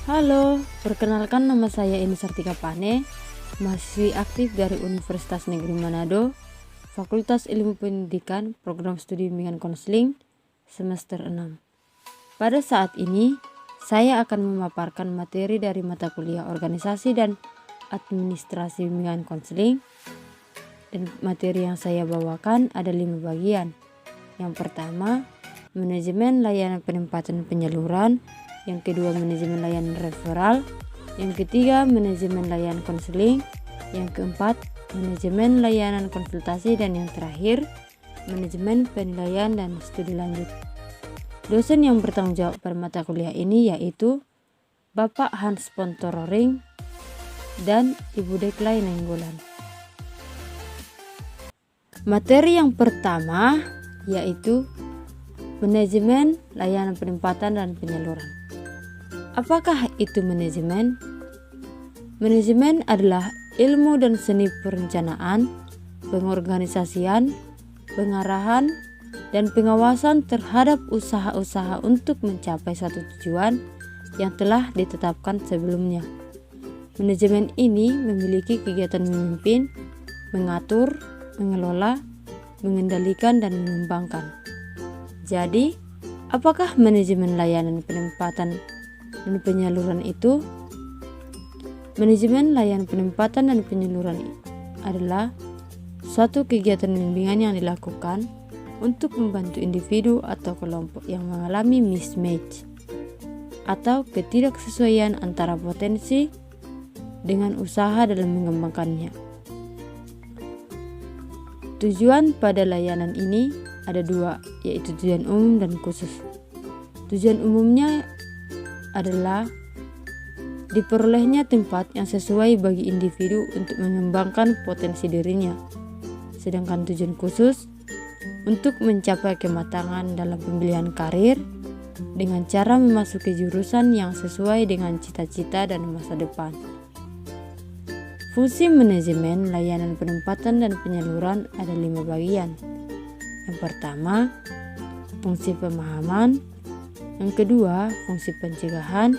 Halo, perkenalkan nama saya Eni Sartika Pane, mahasiswi aktif dari Universitas Negeri Manado, Fakultas Ilmu Pendidikan, Program Studi Bimbingan Konseling, semester 6. Pada saat ini, saya akan memaparkan materi dari mata kuliah Organisasi dan Administrasi Bimbingan Konseling, dan materi yang saya bawakan ada 5 bagian. Yang pertama, manajemen layanan penempatan penyaluran. Yang kedua, manajemen layanan referral. Yang ketiga, manajemen layanan konseling. Yang keempat, manajemen layanan konsultasi. Dan yang terakhir, manajemen penilaian dan studi lanjut. Dosen yang bertanggung jawab pada mata kuliah ini yaitu Bapak Hans Pontororing dan Ibu Dekla Nainggolan. Materi yang pertama yaitu manajemen layanan penempatan dan penyaluran. Apakah itu manajemen? Manajemen adalah ilmu dan seni perencanaan, pengorganisasian, pengarahan, dan pengawasan terhadap usaha-usaha untuk mencapai satu tujuan yang telah ditetapkan sebelumnya. Manajemen ini memiliki kegiatan memimpin, mengatur, mengelola, mengendalikan, dan mengembangkan. Jadi, apakah manajemen layanan penempatan dan penyaluran itu? Manajemen layanan penempatan dan penyaluran adalah suatu kegiatan bimbingan yang dilakukan untuk membantu individu atau kelompok yang mengalami mismatch atau ketidaksesuaian antara potensi dengan usaha dalam mengembangkannya. Tujuan pada layanan ini ada 2, yaitu tujuan umum dan khusus. Tujuan umumnya adalah diperolehnya tempat yang sesuai bagi individu untuk mengembangkan potensi dirinya. Sedangkan tujuan khusus untuk mencapai kematangan dalam pemilihan karir dengan cara memasuki jurusan yang sesuai dengan cita-cita dan masa depan. Fungsi manajemen layanan penempatan dan penyaluran ada 5 bagian. Yang pertama, fungsi pemahaman. Yang kedua, fungsi pencegahan.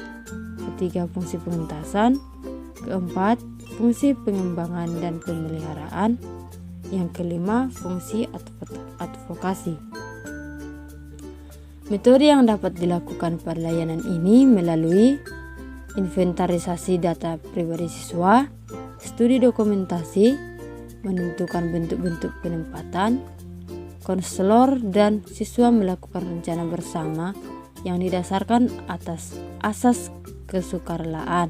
Ketiga, fungsi pengentasan. Keempat, fungsi pengembangan dan pemeliharaan. Yang kelima, fungsi advokasi. Metode yang dapat dilakukan pada layanan ini melalui inventarisasi data pribadi siswa, studi dokumentasi, menentukan bentuk-bentuk penempatan, konselor dan siswa melakukan rencana bersama yang didasarkan atas asas kesukarelaan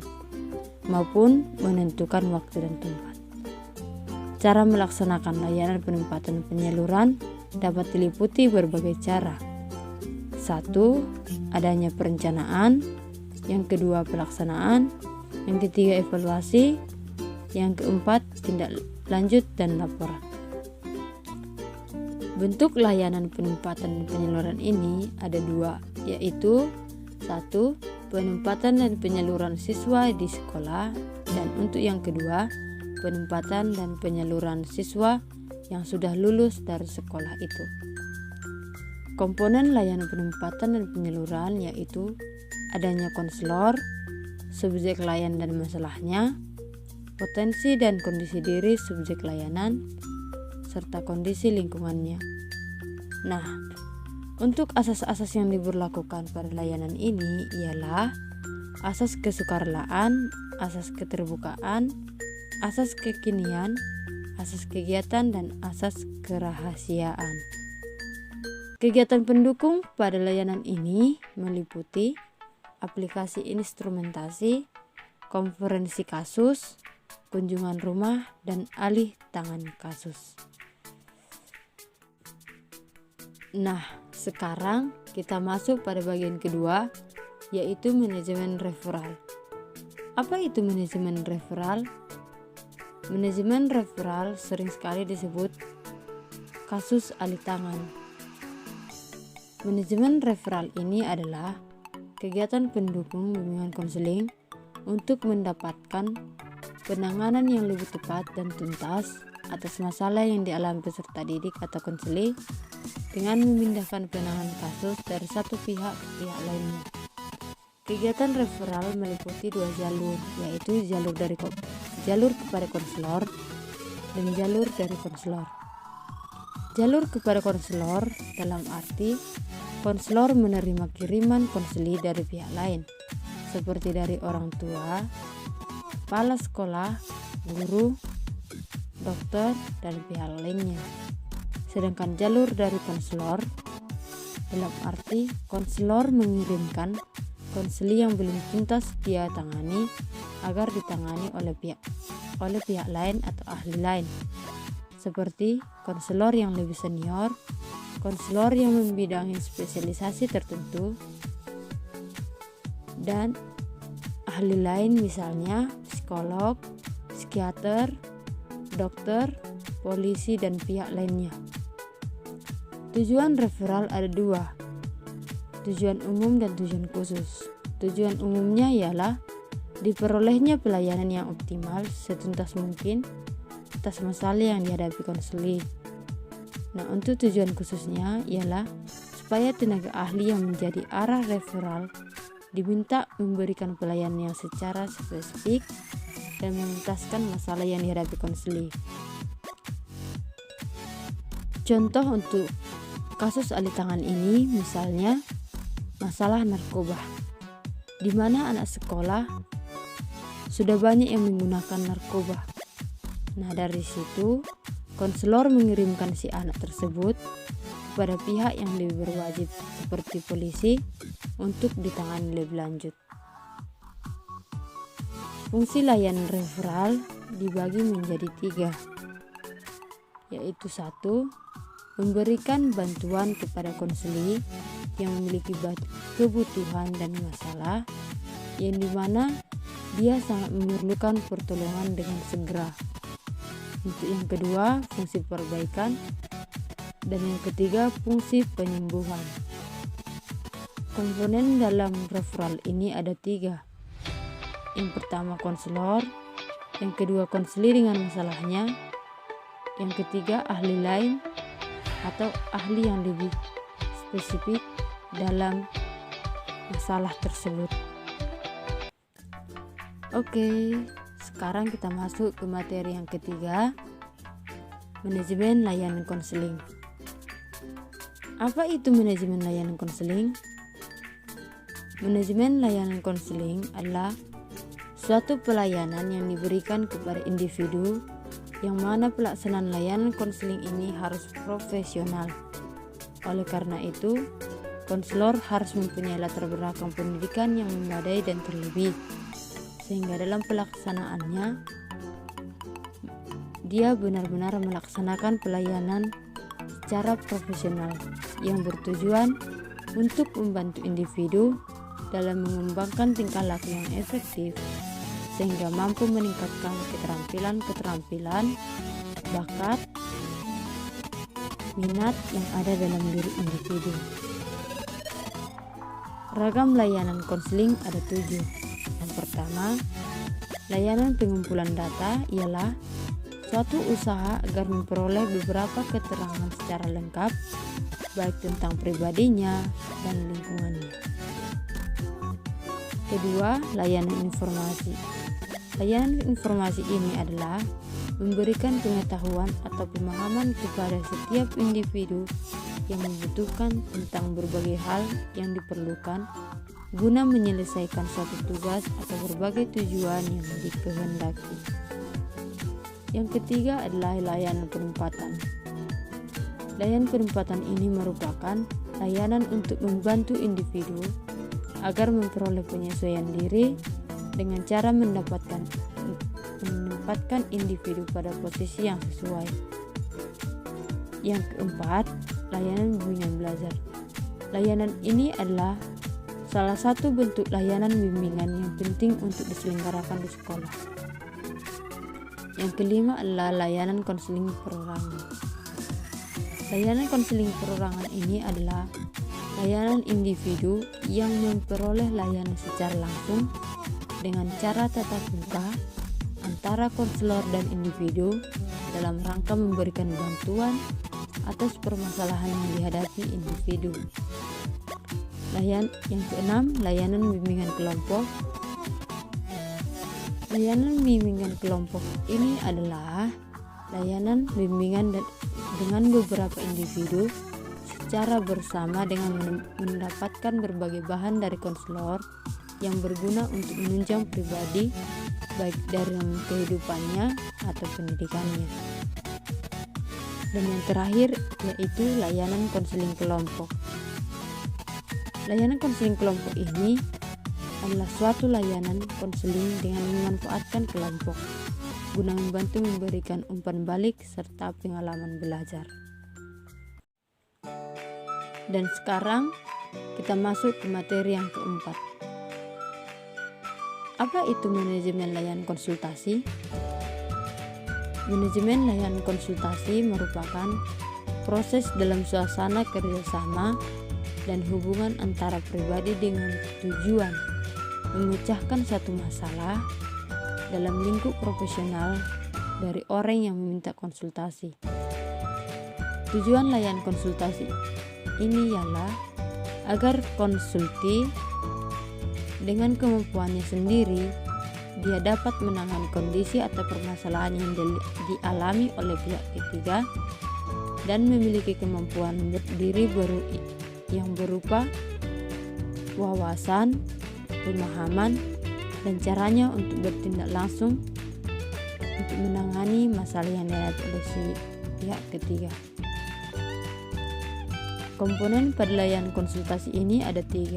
maupun menentukan waktu dan tempat. Cara melaksanakan layanan penempatan penyaluran dapat diliputi berbagai cara. 1. Adanya perencanaan. Yang kedua, pelaksanaan. Yang ketiga, evaluasi. Yang keempat, tindak lanjut dan laporan. Bentuk layanan penempatan dan penyaluran ini ada 2, yaitu 1. Penempatan dan penyaluran siswa di sekolah, dan untuk yang kedua, penempatan dan penyaluran siswa yang sudah lulus dari sekolah itu. Komponen layanan penempatan dan penyaluran yaitu adanya konselor, subjek layan dan masalahnya, potensi dan kondisi diri subjek layanan, serta kondisi lingkungannya. Nah, untuk asas-asas yang diberlakukan pada layanan ini ialah asas kesukarelaan, asas keterbukaan, asas kekinian, asas kegiatan, dan asas kerahasiaan. Kegiatan pendukung pada layanan ini meliputi aplikasi instrumentasi, konferensi kasus, kunjungan rumah, dan alih tangan kasus. Nah, sekarang kita masuk pada bagian kedua, yaitu manajemen referral. Apa itu manajemen referral? Manajemen referral sering sekali disebut kasus alih tangan. Manajemen referral ini adalah kegiatan pendukung bimbingan konseling untuk mendapatkan penanganan yang lebih tepat dan tuntas atas masalah yang dialami peserta didik atau konseling dengan memindahkan penanganan kasus dari satu pihak ke pihak lainnya. Kegiatan referral meliputi dua jalur, yaitu jalur kepada konselor dan jalur dari konselor. Jalur kepada konselor dalam arti konselor menerima kiriman konseli dari pihak lain, seperti dari orang tua, kepala sekolah, guru, dokter, dan pihak lainnya. Sedangkan jalur dari konselor dalam arti konselor mengirimkan konseli yang belum tuntas dia tangani agar ditangani oleh pihak lain atau ahli lain, seperti konselor yang lebih senior, konselor yang membidangi spesialisasi tertentu, dan ahli lain misalnya psikolog, psikiater, dokter, polisi, dan pihak lainnya. Tujuan referral ada dua, tujuan umum dan tujuan khusus. Tujuan umumnya ialah diperolehnya pelayanan yang optimal setuntas mungkin atas masalah yang dihadapi konseli. Nah, untuk tujuan khususnya ialah supaya tenaga ahli yang menjadi arah referral diminta memberikan pelayanan yang secara spesifik dan menuntaskan masalah yang dihadapi konseli. Contoh untuk kasus alih tangan ini misalnya masalah narkoba, di mana anak sekolah sudah banyak yang menggunakan narkoba. Nah, dari situ konselor mengirimkan si anak tersebut kepada pihak yang lebih berwajib seperti polisi untuk ditangani lebih lanjut. Fungsi layanan referral dibagi menjadi 3, yaitu 1. Memberikan bantuan kepada konseli yang memiliki kebutuhan dan masalah yang dimana dia sangat memerlukan pertolongan dengan segera. Untuk yang kedua, fungsi perbaikan, dan yang ketiga, fungsi penyembuhan. Komponen dalam referral ini ada 3. Yang pertama konselor, yang kedua konseli dengan masalahnya, yang ketiga ahli lain atau ahli yang lebih spesifik dalam masalah tersebut. Oke, sekarang kita masuk ke materi yang ketiga, manajemen layanan konseling. Apa itu manajemen layanan konseling? Manajemen layanan konseling adalah suatu pelayanan yang diberikan kepada individu yang mana pelaksanaan layanan konseling ini harus profesional. Oleh karena itu, konselor harus mempunyai latar belakang pendidikan yang memadai dan terlebih, sehingga dalam pelaksanaannya dia benar-benar melaksanakan pelayanan secara profesional yang bertujuan untuk membantu individu dalam mengembangkan tingkah laku yang efektif sehingga mampu meningkatkan keterampilan, bakat, minat yang ada dalam diri individu. Ragam layanan konseling ada 7. Yang pertama, layanan pengumpulan data ialah suatu usaha agar memperoleh beberapa keterangan secara lengkap baik tentang pribadinya dan lingkungannya. Kedua, layanan informasi. Layanan informasi ini adalah memberikan pengetahuan atau pemahaman kepada setiap individu yang membutuhkan tentang berbagai hal yang diperlukan guna menyelesaikan suatu tugas atau berbagai tujuan yang dikehendaki. Yang ketiga adalah layanan penempatan. Layanan penempatan ini merupakan layanan untuk membantu individu agar memperoleh penyesuaian diri dengan cara menempatkan individu pada posisi yang sesuai. Yang keempat, layanan bimbingan belajar. Layanan ini adalah salah satu bentuk layanan bimbingan yang penting untuk diselenggarakan di sekolah. Yang kelima adalah layanan konseling perorangan. Layanan konseling perorangan ini adalah layanan individu yang memperoleh layanan secara langsung dengan cara tatap muka antara konselor dan individu dalam rangka memberikan bantuan atas permasalahan yang dihadapi individu. Yang keenam, layanan bimbingan kelompok. Layanan bimbingan kelompok ini adalah layanan bimbingan dengan beberapa individu secara bersama dengan mendapatkan berbagai bahan dari konselor yang berguna untuk menunjang pribadi baik dalam kehidupannya atau pendidikannya. Dan yang terakhir yaitu layanan konseling kelompok. Layanan konseling kelompok ini adalah suatu layanan konseling dengan memanfaatkan kelompok guna membantu memberikan umpan balik serta pengalaman belajar. Dan sekarang kita masuk ke materi yang keempat. Apa itu manajemen layanan konsultasi? Manajemen layanan konsultasi merupakan proses dalam suasana kerjasama dan hubungan antara pribadi dengan tujuan memecahkan satu masalah dalam lingkup profesional dari orang yang meminta konsultasi. Tujuan layanan konsultasi ini ialah agar konsulti dengan kemampuannya sendiri dia dapat menangani kondisi atau permasalahan yang dialami oleh pihak ketiga dan memiliki kemampuan berdiri yang berupa wawasan, pemahaman, dan caranya untuk bertindak langsung untuk menangani masalah yang dihadapi oleh si pihak ketiga. Komponen pada layanan konsultasi ini ada 3.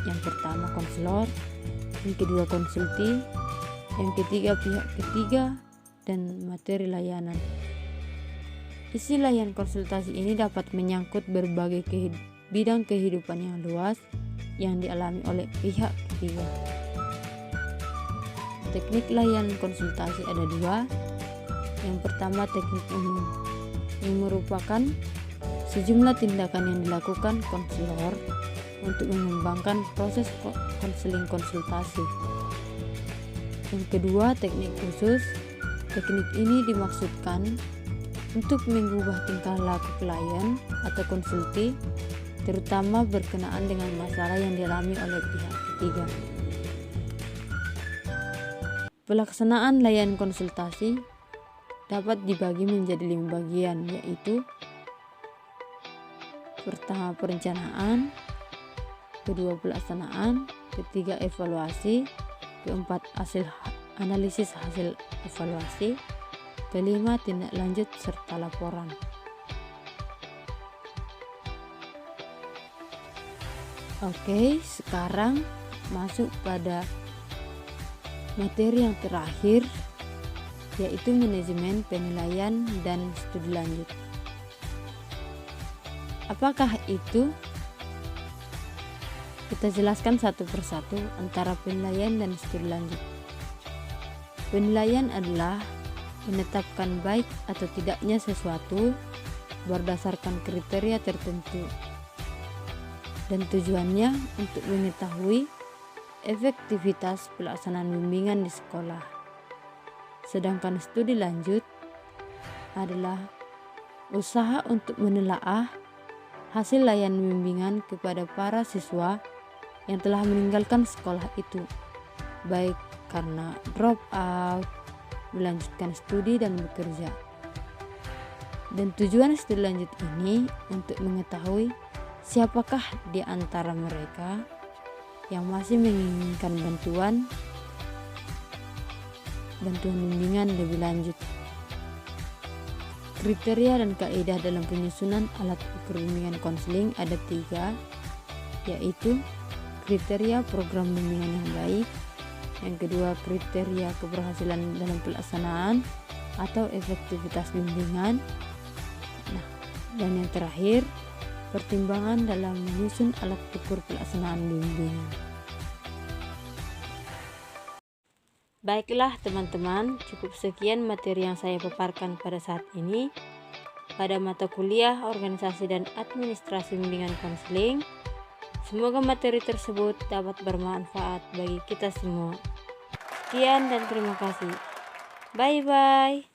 Yang pertama konselor, yang kedua konsulti, yang ketiga pihak ketiga, dan materi layanan. Isi layanan konsultasi ini dapat menyangkut berbagai bidang kehidupan yang luas yang dialami oleh pihak ketiga. Teknik layanan konsultasi ada 2. Yang pertama teknik umum, yang merupakan sejumlah tindakan yang dilakukan konselor untuk mengembangkan proses konseling konsultasi. Yang kedua teknik khusus. Teknik ini dimaksudkan untuk mengubah tingkah laku klien atau konsulti, terutama berkenaan dengan masalah yang dialami oleh pihak ketiga. Pelaksanaan layanan konsultasi dapat dibagi menjadi 5 bagian, yaitu pertama perencanaan, kedua pelaksanaan, ketiga evaluasi, keempat analisis hasil evaluasi, kelima tindak lanjut serta laporan. Oke, sekarang masuk pada materi yang terakhir, yaitu manajemen penilaian dan studi lanjut. Apakah itu? Kita jelaskan satu persatu antara penilaian dan studi lanjut. Penilaian adalah menetapkan baik atau tidaknya sesuatu berdasarkan kriteria tertentu dan tujuannya untuk mengetahui efektivitas pelaksanaan bimbingan di sekolah. Sedangkan studi lanjut adalah usaha untuk menelaah hasil layanan bimbingan kepada para siswa yang telah meninggalkan sekolah itu, baik karena drop out, melanjutkan studi, dan bekerja. Dan tujuan studi lanjut ini untuk mengetahui siapakah di antara mereka yang masih menginginkan bantuan bimbingan lebih lanjut. Kriteria dan kaidah dalam penyusunan alat ukur bimbingan konseling ada 3, yaitu kriteria program bimbingan yang baik, yang kedua kriteria keberhasilan dalam pelaksanaan atau efektivitas bimbingan, dan yang terakhir pertimbangan dalam menyusun alat ukur pelaksanaan bimbingan. Baiklah teman-teman, cukup sekian materi yang saya paparkan pada saat ini pada mata kuliah Organisasi dan Administrasi Bimbingan Konseling. Semoga materi tersebut dapat bermanfaat bagi kita semua. Sekian dan terima kasih. Bye-bye.